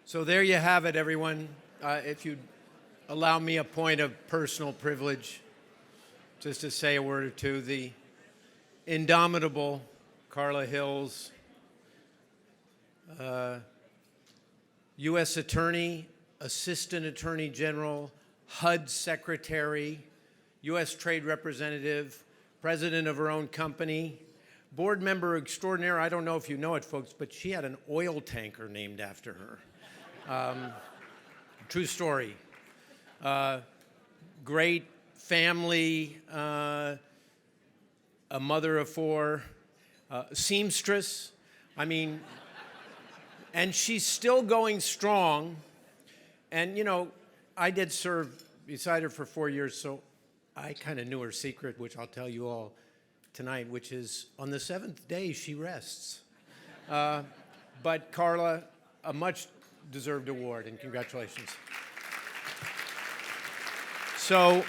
So there you have it, everyone. If you'd allow me a point of personal privilege, just to say a word or two, the indomitable Carla Hills, U.S. Attorney, Assistant Attorney General, HUD Secretary, U.S. Trade Representative, President of her own company, board member extraordinaire. I don't know if you know it, folks, but she had an oil tanker named after her. True story. Great family, a mother of four, seamstress. I mean, and she's still going strong. And, you know, I did serve beside her for 4 years, so I kind of knew her secret, which I'll tell you all tonight, which is on the seventh day she rests. But Carla, a much-deserved award, and congratulations. So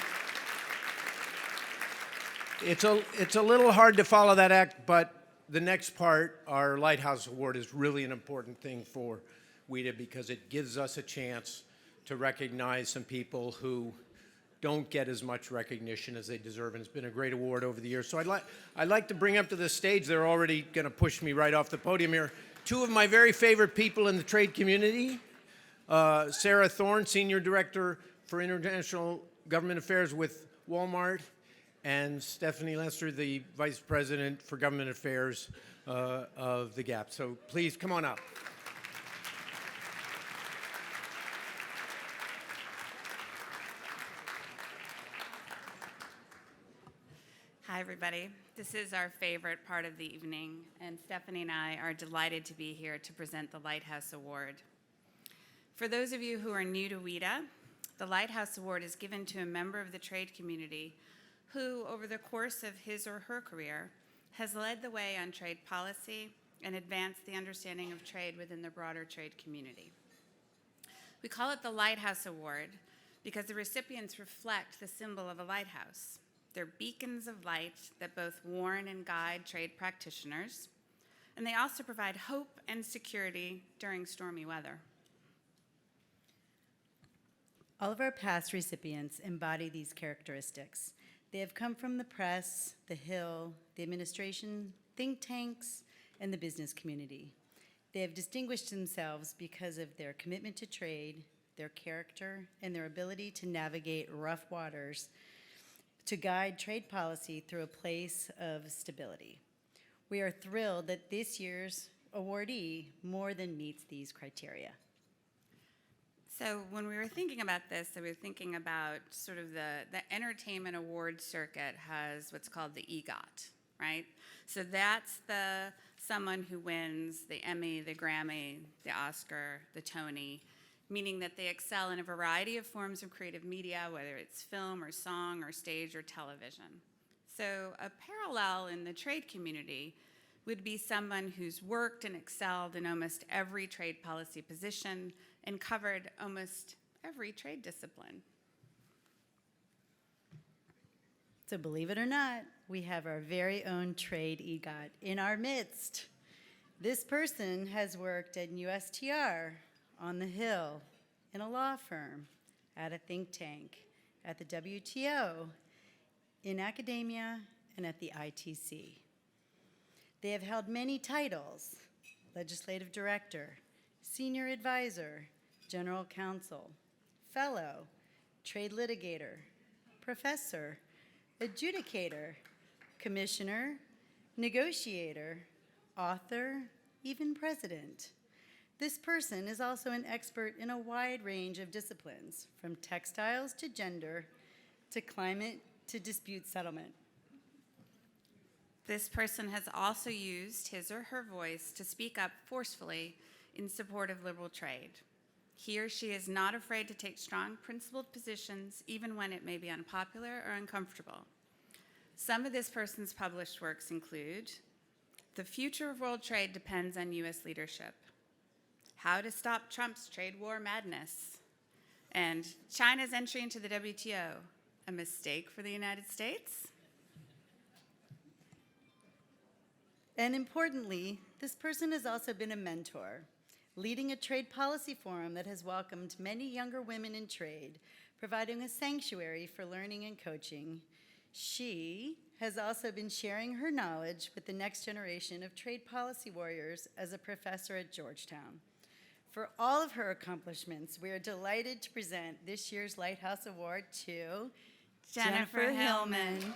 it's a little hard to follow that act, but the next part, our Lighthouse Award, is really an important thing for WITA because it gives us a chance to recognize some people who don't get as much recognition as they deserve, and it's been a great award over the years. So I'd like to bring up to the stage, they're already going to push me right off the podium here, two of my very favorite people in the trade community, Sarah Thorne, Senior Director for International Government Affairs with Walmart, and Stephanie Lester, the Vice President for Government Affairs of the Gap. So please come on up. Hi, everybody. This is our favorite part of the evening, and Stephanie and I are delighted to be here to present the Lighthouse Award. For those of you who are new to WITA, the Lighthouse Award is given to a member of the trade community who, over the course of his or her career, has led the way on trade policy and advanced the understanding of trade within the broader trade community. We call it the Lighthouse Award because the recipients reflect the symbol of a lighthouse. They're beacons of light that both warn and guide trade practitioners, and they also provide hope and security during stormy weather. All of our past recipients embody these characteristics. They have come from the press, the Hill, the administration, think tanks, and the business community. They have distinguished themselves because of their commitment to trade, their character, and their ability to navigate rough waters to guide trade policy through a place of stability. We are thrilled that this year's awardee more than meets these criteria. So when we were thinking about this, we were thinking about sort of the entertainment award circuit has what's called the EGOT, right? So that's someone who wins the Emmy, the Grammy, the Oscar, the Tony, meaning that they excel in a variety of forms of creative media, whether it's film or song or stage or television. So a parallel in the trade community would be someone who's worked and excelled in almost every trade policy position and covered almost every trade discipline. So believe it or not, we have our very own trade EGOT in our midst. This person has worked at USTR, on the Hill, in a law firm, at a think tank, at the WTO, in academia, and at the ITC. They have held many titles: legislative director, senior advisor, general counsel, fellow, trade litigator, professor, adjudicator, commissioner, negotiator, author, even president. This person is also an expert in a wide range of disciplines, from textiles to gender, to climate to dispute settlement. This person has also used his or her voice to speak up forcefully in support of liberal trade. He or she is not afraid to take strong, principled positions, even when it may be unpopular or uncomfortable. Some of this person's published works include The Future of World Trade Depends on U.S. Leadership, How to Stop Trump's Trade War Madness, and China's Entry into the WTO, a Mistake for the United States? And importantly, this person has also been a mentor, leading a trade policy forum that has welcomed many younger women in trade, providing a sanctuary for learning and coaching. She has also been sharing her knowledge with the next generation of trade policy warriors as a professor at Georgetown. For all of her accomplishments, we are delighted to present this year's Lighthouse Award to Jennifer Hillman.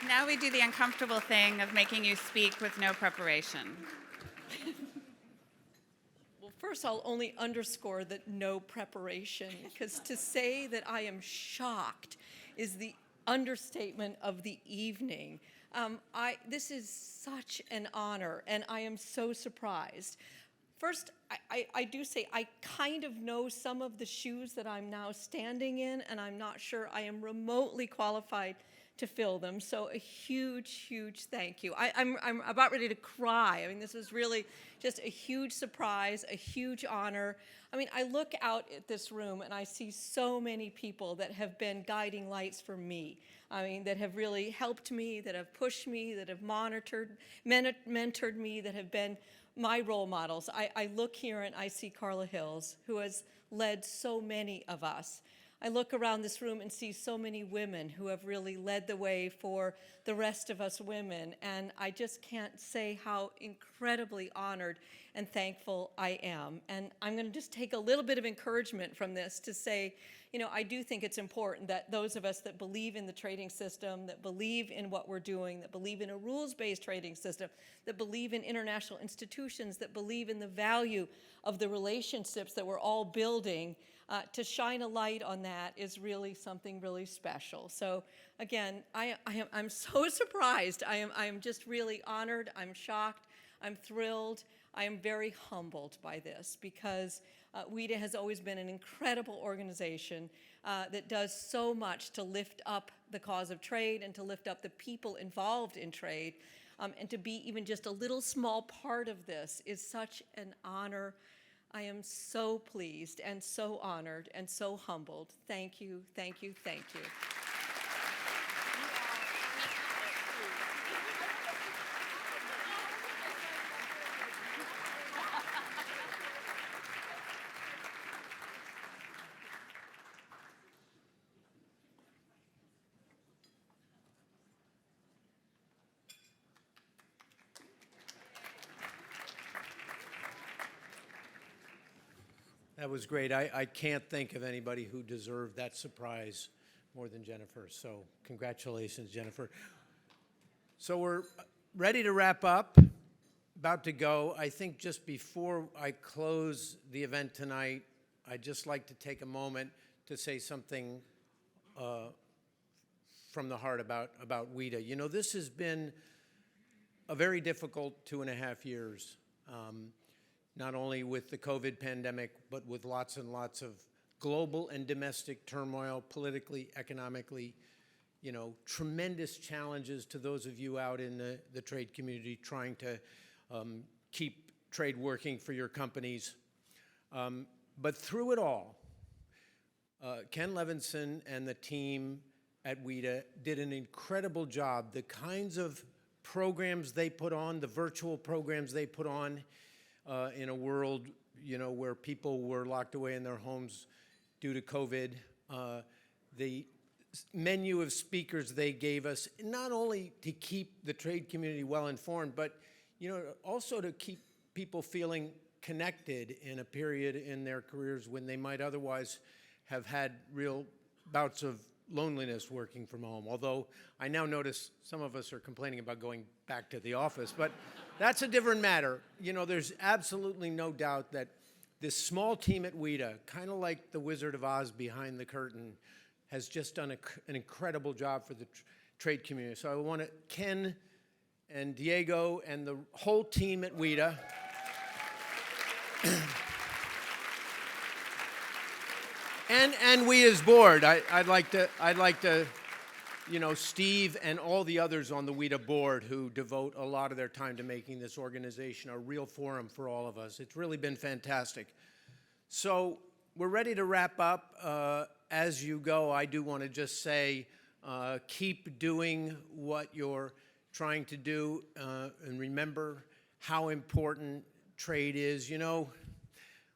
Now we do the uncomfortable thing of making you speak with no preparation. Well, first I'll only underscore that no preparation, because to say that I am shocked is the understatement of the evening. This is such an honor, and I am so surprised. First, I do say I kind of know some of the shoes that I'm now standing in, and I'm not sure I am remotely qualified to fill them. So a huge, huge thank you. I'm about ready to cry. I mean, this is really just a huge surprise, a huge honor. I mean, I look out at this room and I see so many people that have been guiding lights for me. I mean, that have really helped me, that have pushed me, that have mentored me, that have been my role models. I look here and I see Carla Hills, who has led so many of us. I look around this room and see so many women who have really led the way for the rest of us women, and I just can't say how incredibly honored and thankful I am. And I'm going to just take a little bit of encouragement from this to say, you know, I do think it's important that those of us that believe in the trading system, that believe in what we're doing, that believe in a rules-based trading system, that believe in international institutions, that believe in the value of the relationships that we're all building, to shine a light on that is really something really special. So again, I'm so surprised. I am just really honored. I'm shocked. I'm thrilled. I am very humbled by this, because WITA has always been an incredible organization that does so much to lift up the cause of trade and to lift up the people involved in trade. And to be even just a little small part of this is such an honor. I am so pleased and so honored and so humbled. Thank you, thank you, thank you. That was great. I can't think of anybody who deserved that surprise more than Jennifer. So congratulations, Jennifer. So we're ready to wrap up, about to go. I think just before I close the event tonight, I'd just like to take a moment to say something from the heart about WITA. You know, this has been a very difficult 2.5 years. Not only with the COVID pandemic, but with lots and lots of global and domestic turmoil, politically, economically, you know, tremendous challenges to those of you out in the trade community trying to keep trade working for your companies. But through it all, Ken Levinson and the team at WITA did an incredible job. The kinds of programs they put on, the virtual programs they put on, in a world, you know, where people were locked away in their homes due to COVID. The menu of speakers they gave us, not only to keep the trade community well informed, but, you know, also to keep people feeling connected in a period in their careers when they might otherwise have had real bouts of loneliness working from home. Although I now notice some of us are complaining about going back to the office, but that's a different matter. You know, there's absolutely no doubt that this small team at WITA, kind of like the Wizard of Oz behind the curtain, has just done an incredible job for the trade community. So I want to, Ken and Diego and the whole team at WITA, and WITA's board. I'd like to, you know, Steve and all the others on the WITA board who devote a lot of their time to making this organization a real forum for all of us. It's really been fantastic. So we're ready to wrap up. As you go, I do want to just say, keep doing what you're trying to do, and remember how important trade is. You know,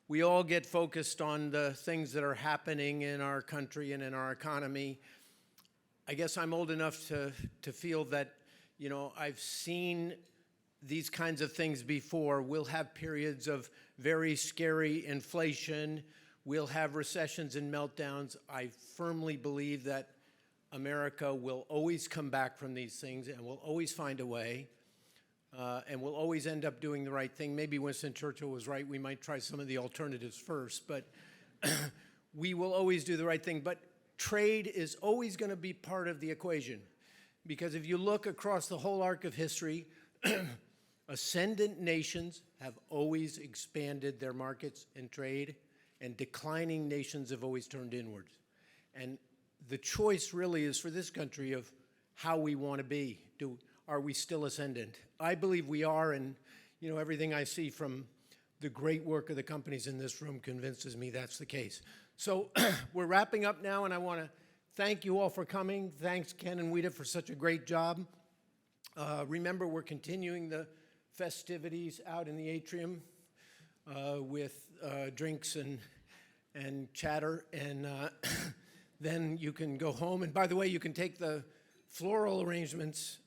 we all get focused on the things that are happening in our country and in our economy. I guess I'm old enough to feel that, you know, I've seen these kinds of things before. We'll have periods of very scary inflation. We'll have recessions and meltdowns. I firmly believe that America will always come back from these things and will always find a way, and we'll always end up doing the right thing. Maybe Winston Churchill was right. We might try some of the alternatives first, but we will always do the right thing. But trade is always going to be part of the equation, because if you look across the whole arc of history, ascendant nations have always expanded their markets and trade, and declining nations have always turned inwards. And the choice really is for this country of how we want to be. Are we still ascendant? I believe we are, and you know, everything I see from the great work of the companies in this room convinces me that's the case. So we're wrapping up now, and I want to thank you all for coming. Thanks, Ken and WITA, for such a great job. Remember, we're continuing the festivities out in the atrium with drinks and chatter, and then you can go home. And by the way, you can take the floral arrangements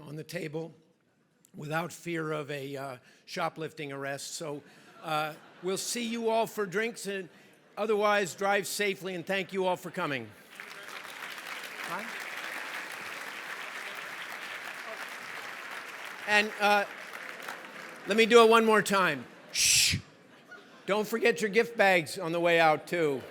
on the table without fear of a shoplifting arrest. So we'll see you all for drinks, and otherwise drive safely, and thank you all for coming. Hi. And let me do it one more time. Shh. Don't forget your gift bags on the way out, too.